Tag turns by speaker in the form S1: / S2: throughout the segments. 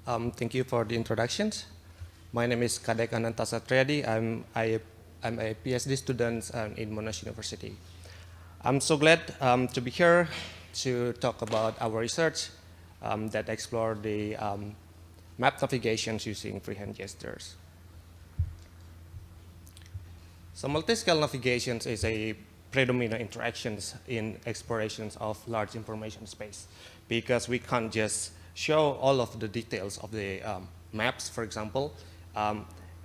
S1: Thank you for the introductions. My name is Kadek Ananta Satriadi. I'm a PhD student in Monash University. I'm so glad to be here to talk about our research that explore the map navigations using freehand gestures. So multiscale navigations is a predominant interactions in explorations of large information space, because we can't just show all of the details of the maps, for example,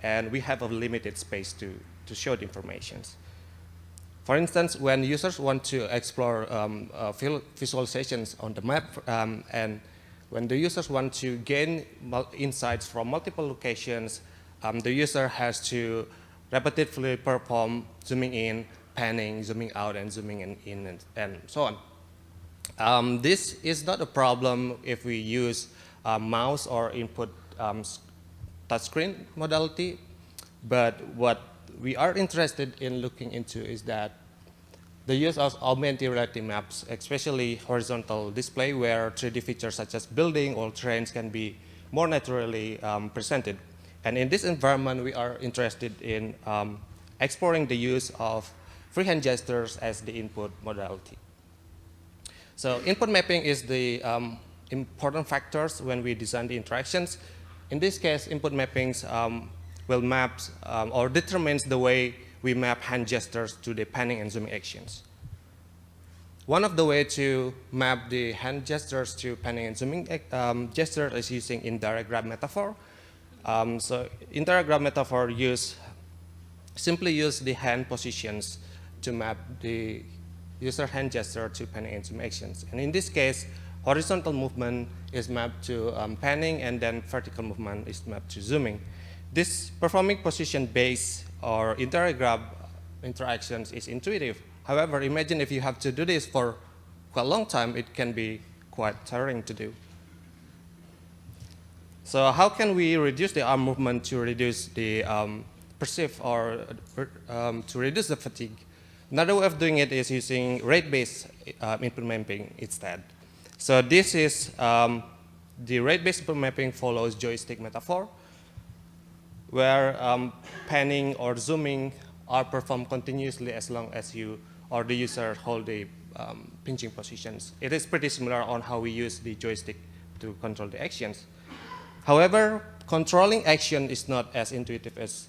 S1: and we have a limited space to show the informations. For instance, when users want to explore visualizations on the map, and when the users want to gain insights from multiple locations, the user has to repetitively perform zooming in, panning, zooming out, and zooming in and so on. This is not a problem if we use mouse or input touchscreen modality, but what we are interested in looking into is that the use of augmented reality maps, especially horizontal display, where 3D features such as building or terrains can be more naturally presented. And in this environment, we are interested in exploring the use of freehand gestures as the input modality. So input mapping is the important factors when we design the interactions. In this case, input mappings will map or determines the way we map hand gestures to the panning and zooming actions. One of the ways to map the hand gestures to panning and zooming gestures is using indirect grab metaphor. So indirect grab metaphor simply use the hand positions to map the user hand gesture to panning and zooming actions. And in this case, horizontal movement is mapped to panning, and then vertical movement is mapped to zooming. This performing position-based or indirect grab interactions is intuitive. However, imagine if you have to do this for quite a long time, it can be quite tiring to do. So how can we reduce the arm movement to reduce the perceived or to reduce the fatigue? Another way of doing it is using rate-based input mapping instead. So this is the rate-based input mapping follows joystick metaphor, where panning or zooming are performed continuously as long as you or the user hold the pinching positions. It is pretty similar on how we use the joystick to control the actions. However, controlling action is not as intuitive as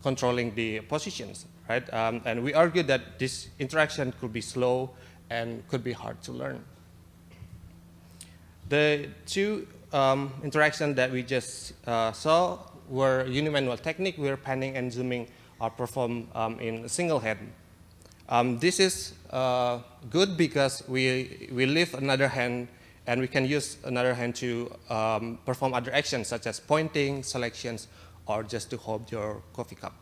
S1: controlling the positions, right? And we argue that this interaction could be slow and could be hard to learn. The two interactions that we just saw were unimanual technique, where panning and zooming are performed in a single hand. This is good because we leave another hand, and we can use another hand to perform other actions such as pointing, selections, or just to hold your coffee cup.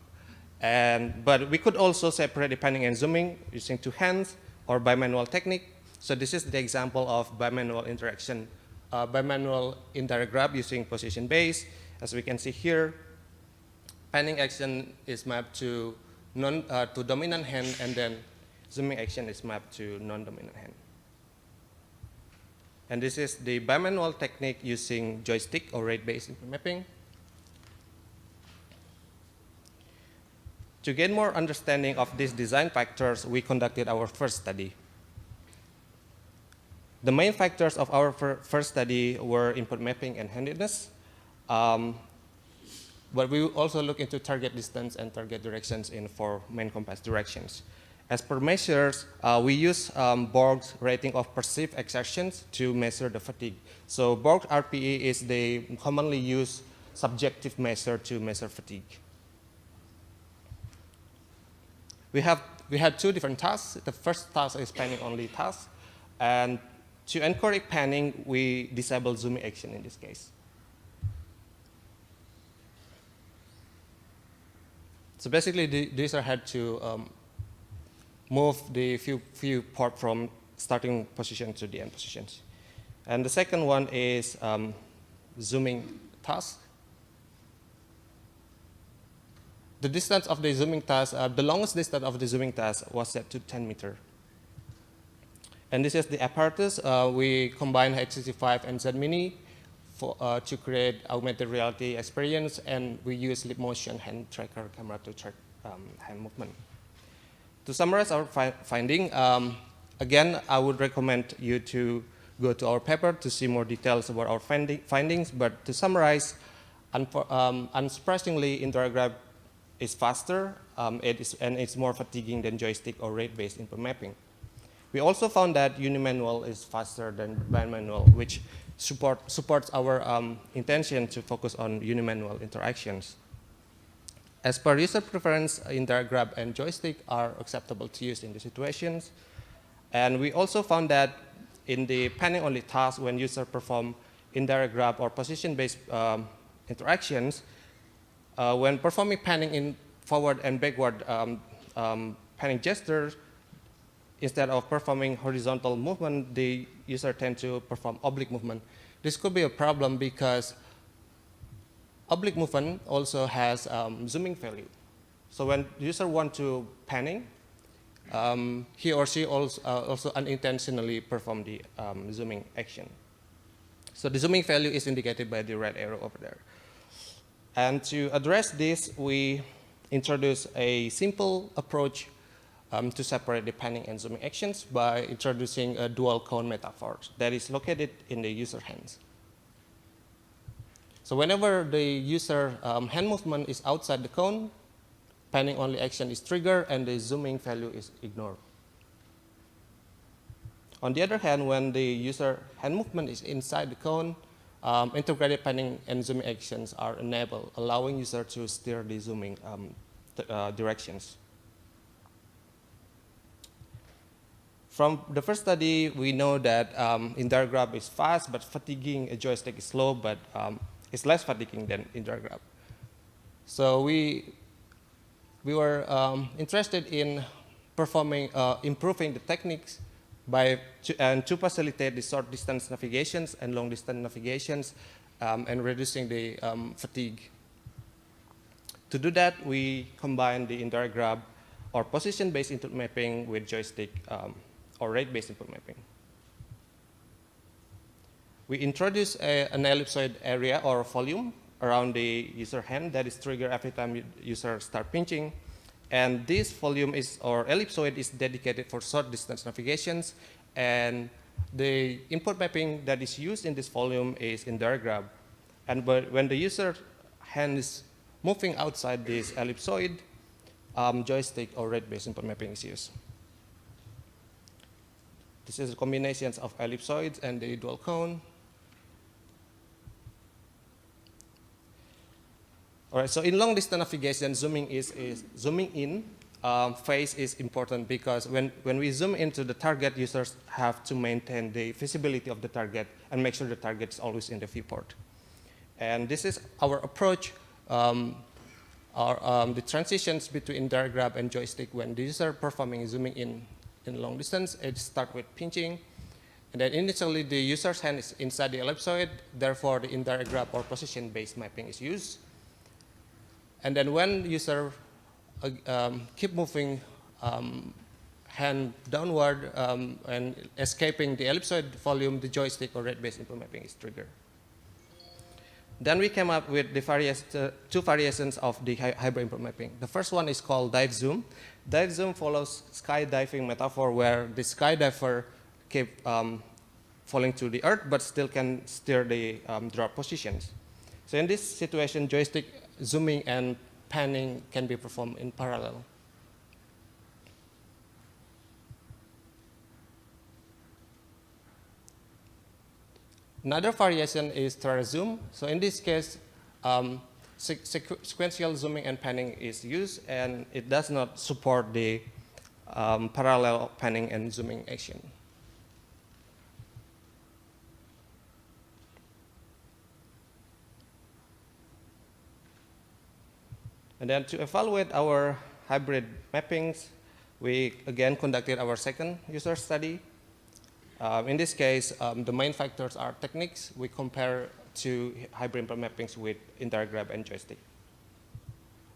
S1: But we could also separate the panning and zooming using two hands or bimanual technique. So this is the example of bimanual interaction, bimanual indirect grab using position base. As we can see here, panning action is mapped to dominant hand, and then zooming action is mapped to non-dominant hand. And this is the bimanual technique using joystick or rate-based input mapping. To gain more understanding of these design factors, we conducted our first study. The main factors of our first study were input mapping and handedness. But we will also look into target distance and target directions in 4 main compass directions. As per measures, we use Borg's rating of perceived exertions to measure the fatigue. So Borg RPE is the commonly used subjective measure to measure fatigue. We had 2 different tasks. The first task is panning only task. And to encourage panning, we disable zooming action in this case. So basically, the user had to move the view port from starting position to the end positions. And the second one is zooming task. The distance of the zooming task, the longest distance of the zooming task was set to 10 meters. And this is the apparatus. We combine H65 and Z-Mini to create augmented reality experience, and we use lip motion hand tracker camera to track hand movement. To summarize our finding, again, I would recommend you to go to our paper to see more details about our findings, but to summarize, unsurprisingly, InterGrab is faster, and it's more fatiguing than joystick or rate-based input mapping. We also found that unimanual is faster than bimanual, which supports our intention to focus on unimanual interactions. As per user preference, InterGrab and joystick are acceptable to use in the situations. And we also found that in the panning-only task, when users perform indirect grab or position-based interactions, when performing panning in forward and backward panning gestures, instead of performing horizontal movement, the user tends to perform oblique movement. This could be a problem because oblique movement also has zooming value. So when the user wants to panning, he or she also unintentionally perform the zooming action. So the zooming value is indicated by the red arrow over there. And to address this, we introduce a simple approach to separate the panning and zooming actions by introducing a dual cone metaphor that is located in the user hands. So whenever the user hand movement is outside the cone, panning only action is triggered and the zooming value is ignored. On the other hand, when the user hand movement is inside the cone, integrated panning and zooming actions are enabled, allowing user to steer the zooming directions. From the first study, we know that indirect grab is fast, but fatiguing. A joystick is slow, but it's less fatiguing than indirect grab. So we were interested in improving the techniques to facilitate the short distance navigations and long distance navigations and reducing the fatigue. To do that, we combine the indirect grab or position-based input mapping with joystick or rate-based input mapping. We introduce an ellipsoid area or volume around the user hand that is triggered every time user start pinching. And this volume or ellipsoid is dedicated for short distance navigations. And the input mapping that is used in this volume is indirect grab. And when the user hand is moving outside this ellipsoid, joystick or rate-based input mapping is used. This is a combination of ellipsoids and the dual cone. All right, so in long distance navigation, zooming in phase is important because when we zoom into the target, users have to maintain the visibility of the target and make sure the target is always in the viewport. And this is our approach, the transitions between indirect grab and joystick when the user performing zooming in long distance. It starts with pinching, and then initially the user's hand is inside the ellipsoid, therefore the indirect grab or position-based mapping is used. And then when the user keep moving hand downward and escaping the ellipsoid volume, the joystick or rate-based input mapping is triggered. Then we came up with the two variations of the hybrid input mapping. The first one is called DiveZoom. DiveZoom follows skydiving metaphor where the skydiver keep falling to the earth but still can steer the drop positions. So in this situation, joystick zooming and panning can be performed in parallel. Another variation is TerraceZoom. So in this case, sequential zooming and panning is used, and it does not support the parallel panning and zooming action. And then to evaluate our hybrid mappings, we again conducted our second user study. In this case, the main factors are techniques. We compare two hybrid input mappings with indirect grab and joystick.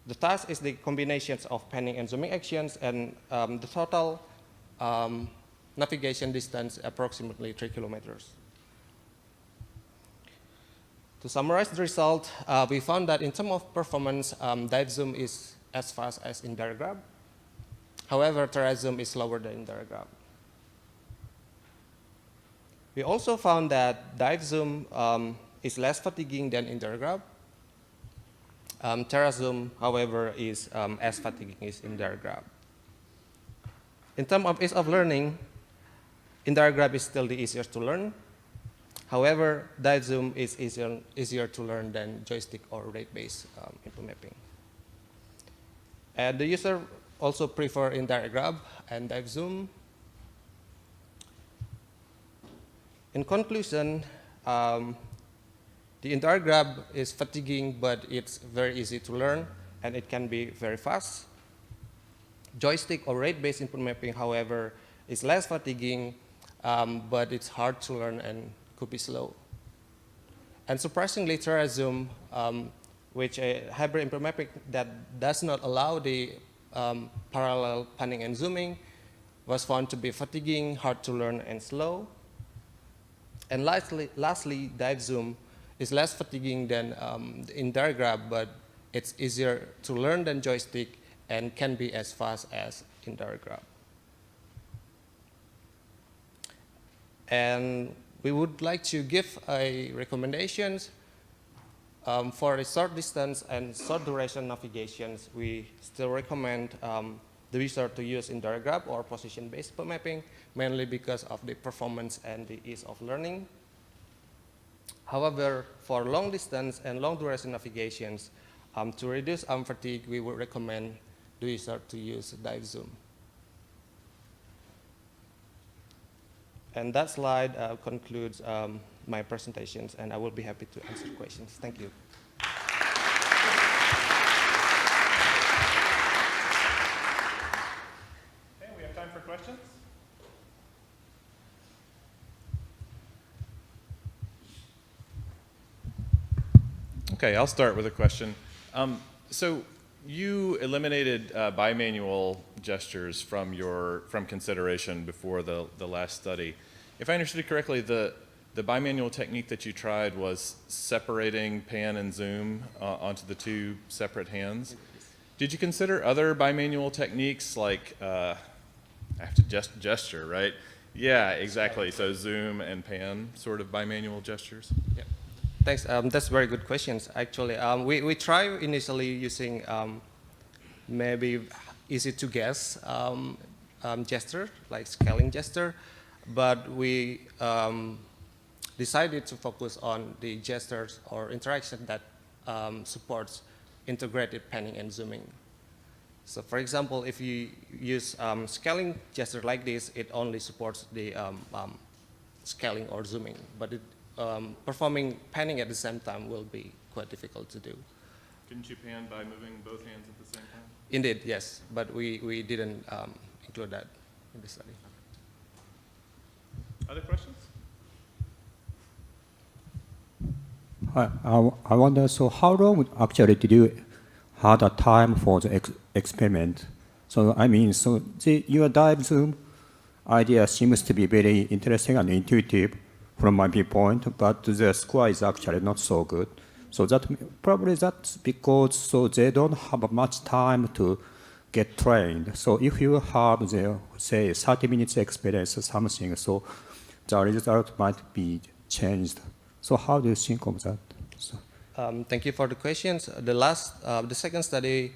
S1: The task is the combinations of panning and zooming actions, and the total navigation distance approximately 3 kilometers. To summarize the result, we found that in terms of performance, DiveZoom is as fast as in DiveGrab. However, TerraceZoom is slower than DiveGrab. We also found that DiveZoom is less fatiguing than in DiveGrab. TerraceZoom, however, is as fatiguing as in DiveGrab. In terms of ease of learning, in DiveGrab is still the easiest to learn. However, DiveZoom is easier to learn than joystick or rate-based input mapping. And the user also prefer in DiveGrab and DiveZoom. In conclusion, the DiveGrab is fatiguing, but it's very easy to learn, and it can be very fast. Joystick or rate-based input mapping, however, is less fatiguing, but it's hard to learn and could be slow. And surprisingly, TerraceZoom, which a hybrid input mapping that does not allow the parallel panning and zooming, was found to be fatiguing, hard to learn, and slow. And lastly, DiveZoom is less fatiguing than in DiveGrab, but it's easier to learn than joystick and can be as fast as in DiveGrab. And we would like to give a recommendations for a short distance and short duration navigations. We still recommend the user to use in DiveGrab or position-based mapping, mainly because of the performance and the ease of learning. However, for long distance and long duration navigations, to reduce arm fatigue, we would recommend the user to use DiveZoom. And that slide concludes my presentations, and I will be happy to answer questions. Thank you.
S2: Okay, we have time for questions. Okay, I'll start with a question. So you eliminated bimanual gestures from consideration before the last study. If I understood it correctly, the bimanual technique that you tried was separating pan and zoom onto the two separate hands. Did you consider other bimanual techniques like I have to gesture, right? Yeah, exactly. So zoom and pan, sort of bimanual gestures.
S1: Yeah. Thanks. That's very good questions. Actually, we try initially using maybe easy to guess gesture, like scaling gesture, but we decided to focus on the gestures or interaction that supports integrated panning and zooming. So for example, if you use scaling gesture like this, it only supports the scaling or zooming, but performing panning at the same time will be quite difficult to do.
S2: Couldn't you pan by moving both hands at the same time?
S1: Indeed, yes, but we didn't include that in the study.
S2: Other questions?
S3: I wonder, so how long actually did you have a time for the experiment? So I mean, so your DiveZoom idea seems to be very interesting and intuitive from my viewpoint, but the score is actually not so good. So that probably that's because so they don't have much time to get trained. So if you have the say 30 minutes experience or something, so the result might be changed. So how do you think of that? So.
S1: Thank you for the questions. The second study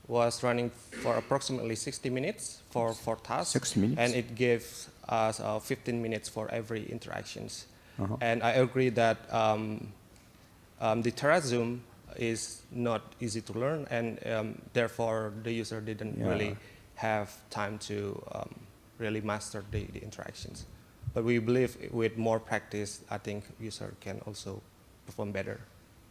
S1: was running for approximately 60 minutes for tasks.
S3: 60 minutes.
S1: And it gives us 15 minutes for every interactions. And I agree that the TerraceZoom is not easy to learn, and therefore the user didn't really have time to really master the interactions. But we believe with more practice, I think user can also perform better.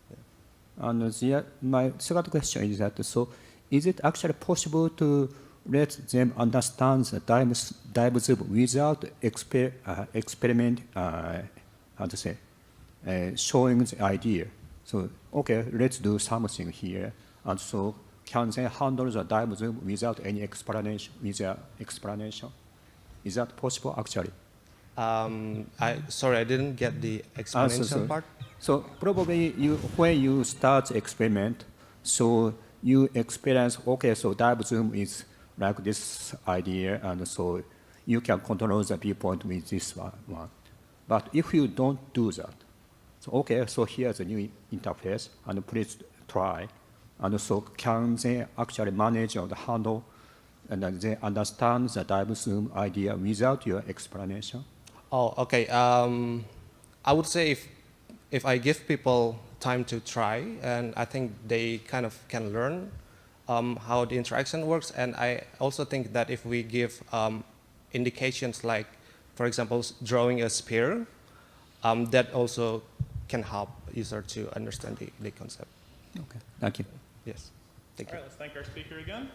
S1: Yeah.
S3: And my second question is that, so is it actually possible to let them understand the DiveZoom without experiment, how to say, showing the idea? So, okay, let's do something here. And so can they handle the DiveZoom without any explanation, Is that possible actually?
S1: Sorry, I didn't get the explanation part.
S3: So probably when you start the experiment, so you experience, okay, so DiveZoom is like this idea, and so you can control the viewpoint with this one. But if you don't do that, so okay, so here's a new interface, and please try. And so can they actually manage or handle, and they understand the DiveZoom idea without your explanation?
S1: Oh, okay. I would say if I give people time to try, and I think they kind of can learn how the interaction works. And I also think that if we give indications like, for example, drawing a sphere, that also can help user to understand the concept.
S3: Okay, thank you.
S1: Yes, thank you.
S2: All right, let's thank our speaker again.